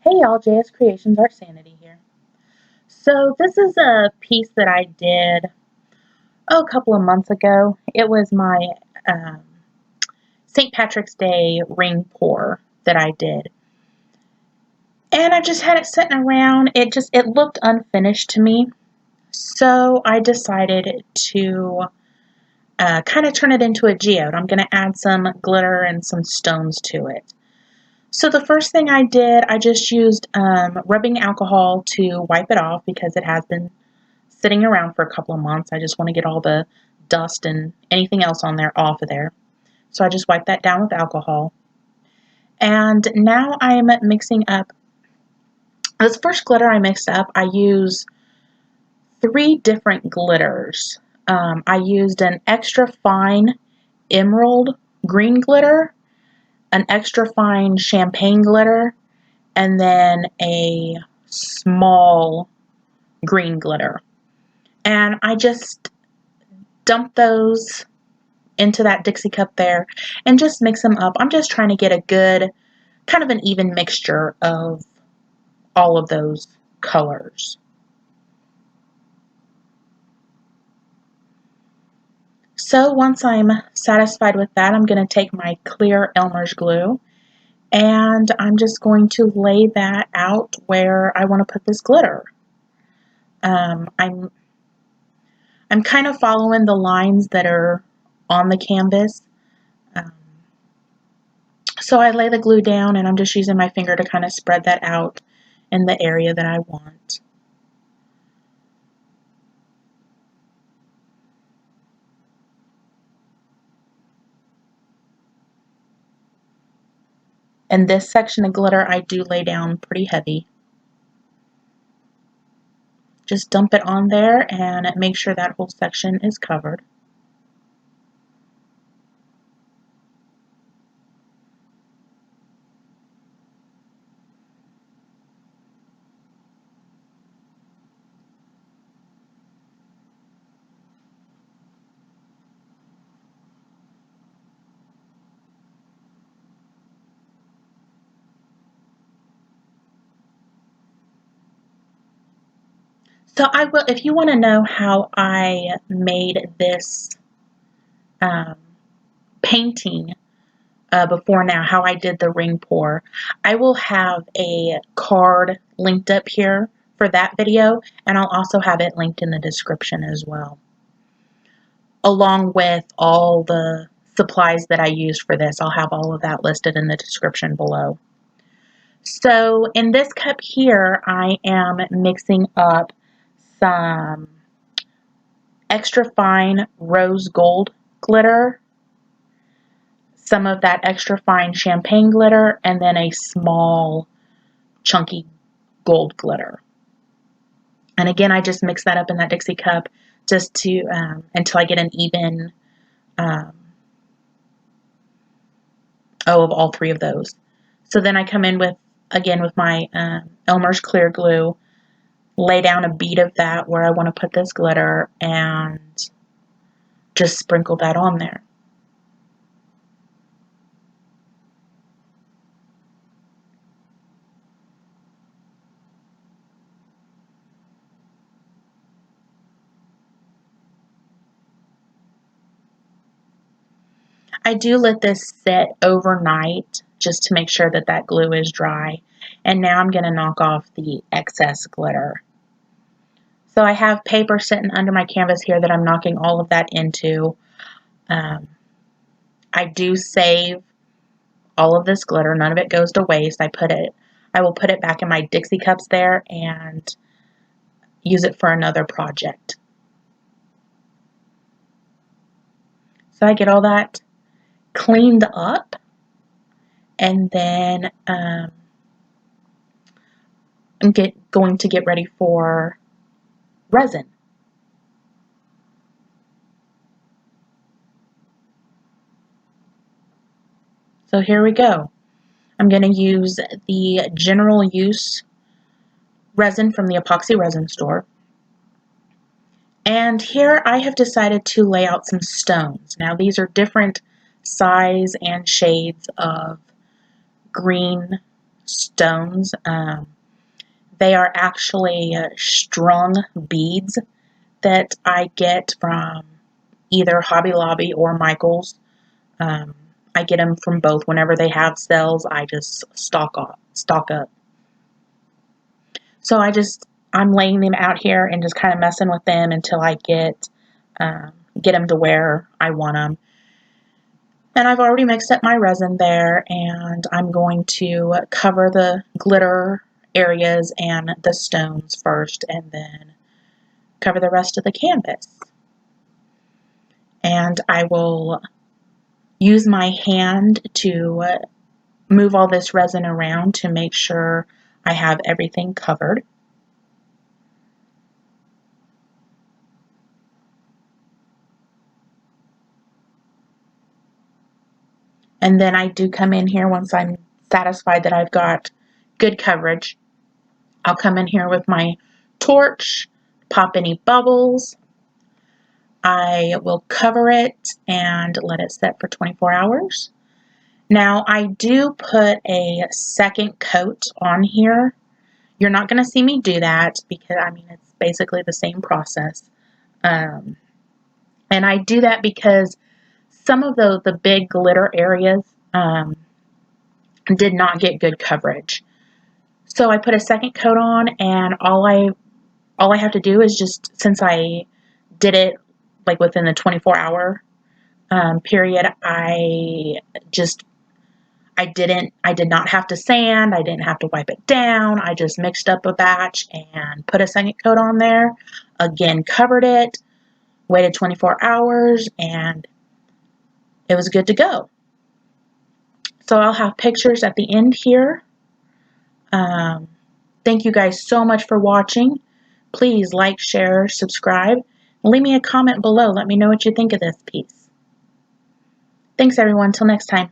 Hey y'all, JS Creations, our Sanity here. So this is a piece that I did a couple of months ago. It was my St. Patrick's Day ring pour that I did. And I just had it sitting around. It looked unfinished to me. So I decided to kind of turn it into a geode. I'm going to add some glitter and some stones to it. So the first thing I did, I just used rubbing alcohol to wipe it off because it has been sitting around for a couple of months. I just want to get all the dust and anything else on there off of there. So I just wiped that down with alcohol. And now I'm mixing up, this first glitter I mixed up, I use 3 different glitters. I used an extra fine emerald green glitter, an extra fine champagne glitter, and then a small green glitter. And I just dump those into that Dixie cup there and just mix them up. I'm just trying to get a good, kind of an even mixture of all of those colors. So once I'm satisfied with that, I'm going to take my clear Elmer's glue and I'm just going to lay that out where I want to put this glitter. I'm kind of following the lines that are on the canvas. So I lay the glue down and I'm just using my finger to kind of spread that out in the area that I want. And this section of glitter I do lay down pretty heavy. Just dump it on there and make sure that whole section is covered. So I will, if you want to know how I made this painting before now, how I did the ring pour, I will have a card linked up here for that video, and I'll also have it linked in the description as well, along with all the supplies that I used for this. I'll have all of that listed in the description below. So in this cup here, I am mixing up some extra fine rose gold glitter, some of that extra fine champagne glitter, and then a small chunky gold glitter. And again, I just mix that up in that Dixie cup just to until I get an even of all 3 of those. So then I come in with, again, with my Elmer's clear glue, lay down a bead of that where I want to put this glitter and just sprinkle that on there. I do let this sit overnight just to make sure that that glue is dry. And now I'm going to knock off the excess glitter. So I have paper sitting under my canvas here that I'm knocking all of that into. I do save all of this glitter. None of it goes to waste. I will put it back in my Dixie cups there and use it for another project. So I get all that cleaned up, and then I'm going to get ready for resin. So here we go. I'm going to use the general use resin from the Epoxy resin store. And here I have decided to lay out some stones. Now these are different size and shades of green stones. They are actually strung beads that I get from either Hobby Lobby or Michael's. I get them from both. Whenever they have sales, I just stock up. So I'm laying them out here and just kind of messing with them until I get them to where I want them. And I've already mixed up my resin there, and I'm going to cover the glitter areas and the stones first, and then cover the rest of the canvas. And I will use my hand to move all this resin around to make sure I have everything covered. And then I do come in here once I'm satisfied that I've got good coverage. I'll come in here with my torch, pop any bubbles. I will cover it and let it set for 24 hours. Now I do put a second coat on here. You're not going to see me do that because it's basically the same process. And I do that because some of the big glitter areas did not get good coverage. So I put a second coat on, and all I have to do is just, since I did it like within the 24-hour period, I did not have to sand, I didn't have to wipe it down. I just mixed up a batch and put a second coat on there, again covered it, waited 24 hours, and it was good to go. So I'll have pictures at the end here. Thank you guys so much for watching. Please like, share, subscribe. Leave me a comment below. Let me know what you think of this piece. Thanks everyone. Till next time.